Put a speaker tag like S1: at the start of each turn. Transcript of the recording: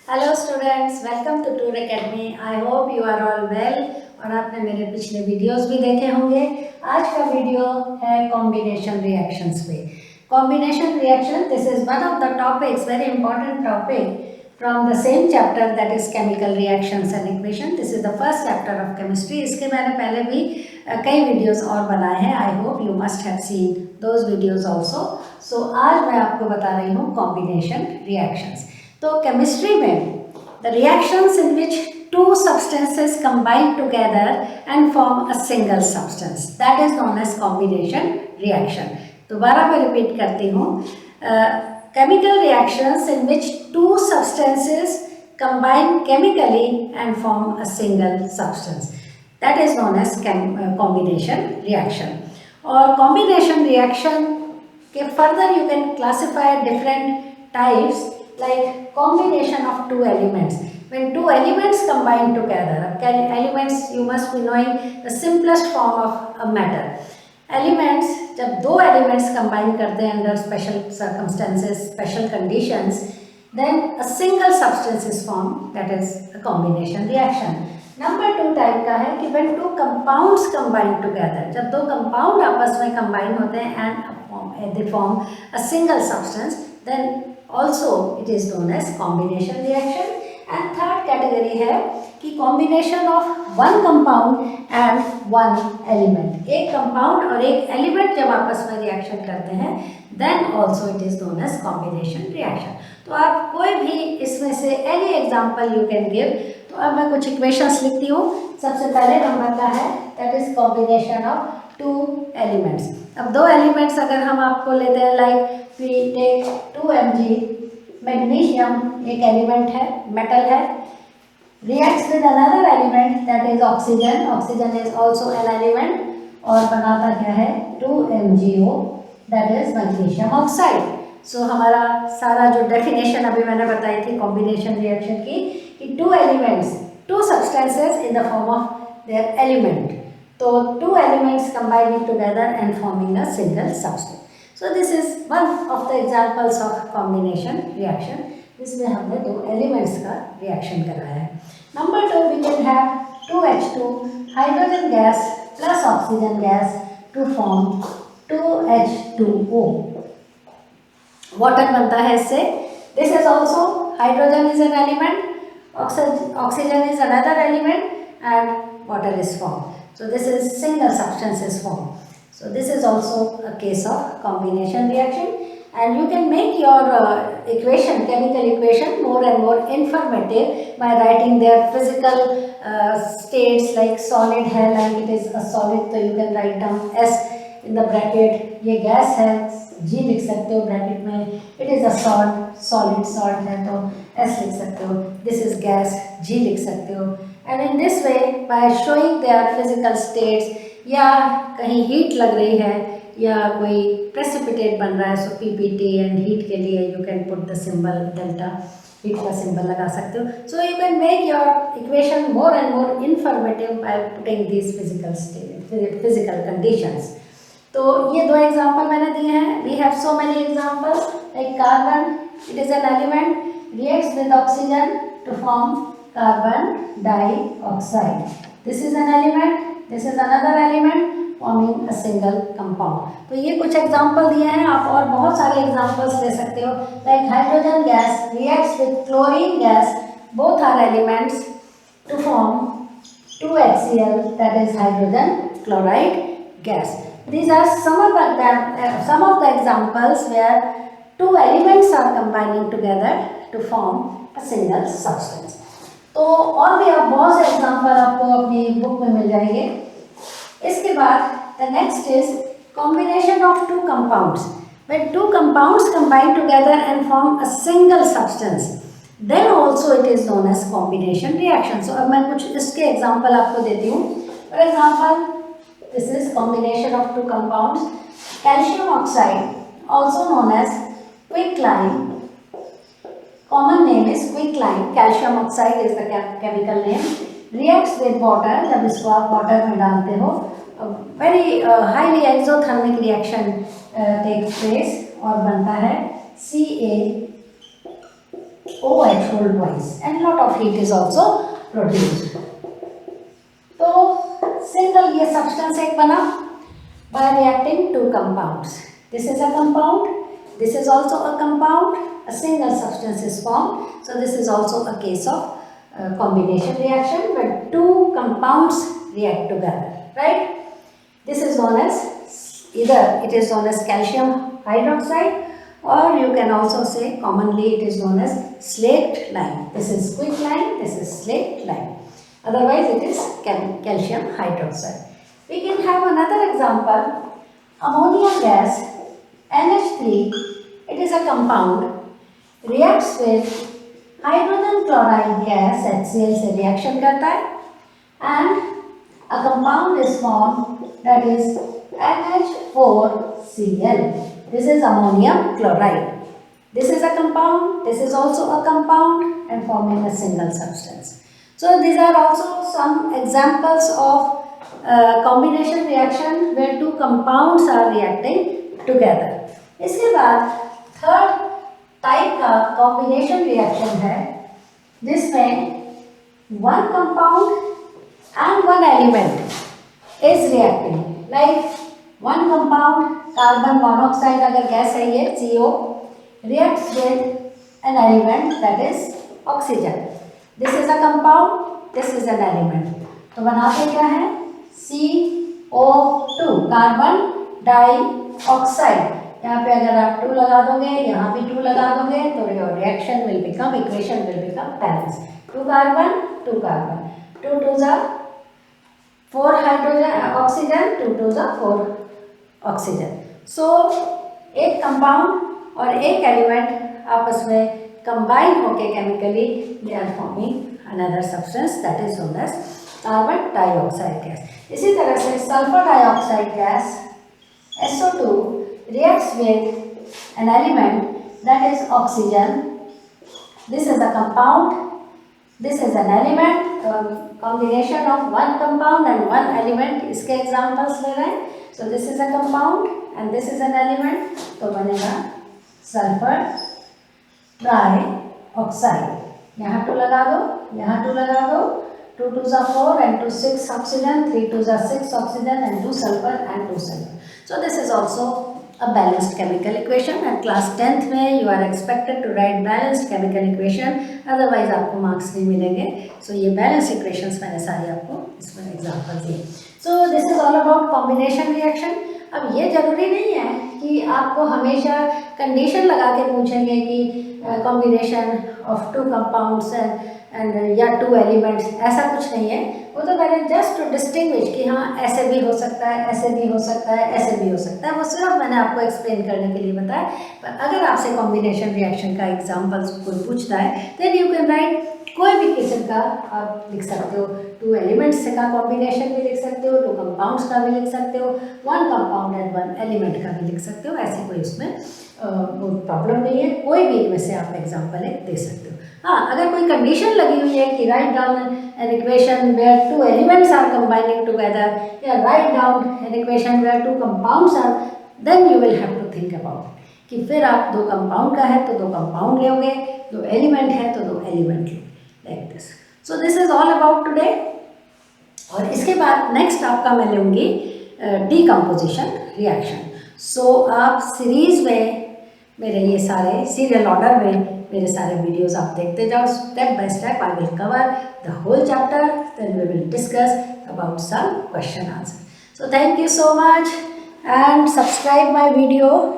S1: Hello students, welcome to tour academy. I hope you are all well और आपने मेरे पिछले वीडियोस भी देखे होंगे। आज का वीडियो है कॉम्बिनेशन रिएक्शंस पे। Combination reaction, this is one of the topics, very important topic from the same chapter, that is chemical reactions and equation. This is the first chapter of chemistry. इसके मैंने पहले भी कई videos और बनाए हैं। I hope you must have seen those videos also. So आज मैं आपको बता रही हूँ कॉम्बिनेशन रिएक्शंस। तो केमिस्ट्री में the reactions in which two substances combine together and form a single substance, that is known as combination reaction. दोबारा मैं रिपीट करती हूँ, chemical reactions in which two substances combine chemically and form a single substance, that is known as combination reaction. और combination reaction के further you can classify different types like combination of two elements. When two elements combine together, elements you must be knowing the simplest form of a matter. Elements, जब दो elements combine करते हैं under special circumstances, special conditions, then a single substance is formed, that is a combination reaction. Number 2 type का है कि when two compounds combine together, जब दो compound आपस में combine होते हैं and they form a single substance, then also it is known as combination reaction. And third category है कि combination of one compound and one element. एक compound और एक element जब आपस में reaction करते हैं, then also it is known as combination reaction. तो आप कोई भी इसमें से any example you can give. तो अब मैं कुछ equations लिखती हूँ। सबसे पहले नंबर का है that is combination of two elements. अब दो elements अगर हम आपको लेते हैं, like we take 2 mg magnesium, एक एलिमेंट है, मेटल है, reacts with another element that is oxygen. Oxygen is also an element और बनाता क्या है 2 MgO, that is magnesium oxide. सो हमारा सारा जो डेफिनेशन अभी मैंने बताई थी कॉम्बिनेशन रिएक्शन की, कि two elements, two substances in the form of their element, तो two elements combining together and forming a single substance. So this is one of the examples of combination reaction. जिसमें हमने दो elements का reaction कराया है. Number 2, we can have 2H2 hydrogen gas plus oxygen gas to form 2H2O. Water बनता है इससे. This is also hydrogen is an element, oxygen is another element, and water is formed. So this is single substance is formed. So this is also a case of combination reaction, and you can make your equation, chemical equation, more and more informative by writing their physical states, like solid है, like it is a solid, so you can write down S in the bracket. ये gas है, G लिख सकते हो bracket में. It is a salt, solid salt है तो S लिख सकते हो. This is gas, G लिख सकते हो. And in this way, by showing their physical states, या कहीं हीट लग रही है या कोई प्रेसिपिटेट बन रहा है, सो पीपीटी, एंड हीट के लिए you can put the symbol delta, heat का सिंबल लगा सकते हो. So you can make your equation more and more informative by putting these physical conditions. तो ये दो एग्जांपल मैंने दिए हैं. We have so many examples, like carbon, it is an element, reacts with oxygen to form carbon dioxide. This is an element, this is another element forming a single compound. तो ये कुछ example दिए हैं, आप और बहुत सारे examples ले सकते हो. Like hydrogen gas reacts with chlorine gas, both are elements, to form 2HCl, that is hydrogen chloride gas. These are some of the examples where two elements are combining together to form a single substance. तो और भी आप बहुत से example आपको अपनी book में मिल जाएंगे. इसके बाद the next is combination of two compounds. When two compounds combine together and form a single substance, then also it is known as combination reaction. So अब मैं कुछ इसके एग्जाम्पल आपको देती हूँ. For example, this is combination of two compounds. Calcium oxide also known as quicklime. Common name is quicklime. Calcium oxide is the chemical name. Reacts with water. जब इसको आप water में डालते हो, very highly exothermic reaction takes place और बनता है CaO OH whole twice, and lot of heat is also produced. तो सिंगल ये सब्सटेंस एक बना by reacting two compounds. This is a compound, this is also a compound, a single substance is formed. So this is also a case of combination reaction where two compounds react together, right? This is known as, either it is known as calcium hydroxide, or you can also say commonly it is known as slaked lime. This is quicklime, this is slaked lime. Otherwise it is calcium hydroxide. We can have another example, ammonia gas, NH3, it is a compound, reacts with hydrogen chloride gas, HCl से reaction करता है, and a compound is formed, that is NH4Cl. This is ammonium chloride. This is a compound, this is also a compound, and forming a single substance. So these are also some examples of combination reaction where two compounds are reacting together. इसके बाद third type का combination reaction है जिसमें one compound and one element is reacting. Like one compound, carbon monoxide अगर gas है ये CO, reacts with an element that is oxygen. This is a compound, this is an element. तो बनाते क्या है? CO2, carbon dioxide. यहाँ पे अगर आप 2 लगा दोगे, यहाँ भी 2 लगा दोगे, तो your reaction will become, equation will become balance. 2 carbon, 2 carbon, 2 2 जा 4 हाइड्रोजन ऑक्सीजन, 2 2 जा 4 ऑक्सीजन. सो एक कंपाउंड और एक एलिमेंट आपस में कंबाइन होके chemically they are forming another substance that is known as carbon dioxide gas. इसी तरह से sulphur dioxide gas SO2 reacts with an element that is oxygen. This is a compound, this is an element, combination of one compound and one element. इसके examples ले रहे हैं. So this is a compound and this is an element. तो बनेगा sulphur trioxide. यहाँ 2 लगा दो, यहाँ 2 लगा दो. 2 2 जा 4 and 2 6 oxygen, 3 2 जा 6 oxygen and 2 sulfur and 2 sulfur. So this is also a balanced chemical equation, and class 10th में you are expected to write balanced chemical equation, otherwise आपको marks नहीं मिलेंगे. So ये balanced equations मैंने सारी आपको इसमें example दिए. So this is all about combination reaction. अब ये जरूरी नहीं है कि आपको हमेशा कंडीशन लगा के पूछेंगे कि combination of 2 compounds and या 2 elements, ऐसा कुछ नहीं है. वो तो मैंने जस्ट टू डिस्टिंग्विश कि हाँ ऐसे भी हो सकता है, ऐसे भी हो सकता है, ऐसे भी हो सकता है, वो सिर्फ मैंने आपको एक्सप्लेन करने के लिए बताया. पर अगर आपसे कॉम्बिनेशन रिएक्शन का एग्जांपल्स कोई पूछता है देन यू कैन राइट कोई भी किस्म का आप लिख सकते हो. 2 एलिमेंट्स का कॉम्बिनेशन भी लिख सकते हो, 2 कंपाउंड्स का भी लिख सकते हो, 1 कंपाउंड एंड 1 एलिमेंट का भी लिख सकते हो. ऐसे कोई उसमें वो प्रॉब्लम नहीं है. कोई भी इनमें से आप एग्जाम्पल एक दे सकते हो. हाँ, अगर कोई कंडीशन लगी हुई है कि write down an equation where 2 elements are combining together, या write down an equation where 2 compounds are, then you will have to think about कि फिर आप 2 कंपाउंड का है तो 2 कंपाउंड लोगे, 2 एलिमेंट है तो 2 एलिमेंट लोगे, like this. So this is all about today. और इसके बाद नेक्स्ट आपका मैं लूँगी डीकम्पोजिशन रिएक्शन. सो आप सीरीज़ में मेरे ये सारे सीरियल ऑर्डर में मेरे सारे वीडियोस आप देखते जाओ. Step by step I will cover the whole chapter, then we will discuss about some question answer. So thank you so much and subscribe my video.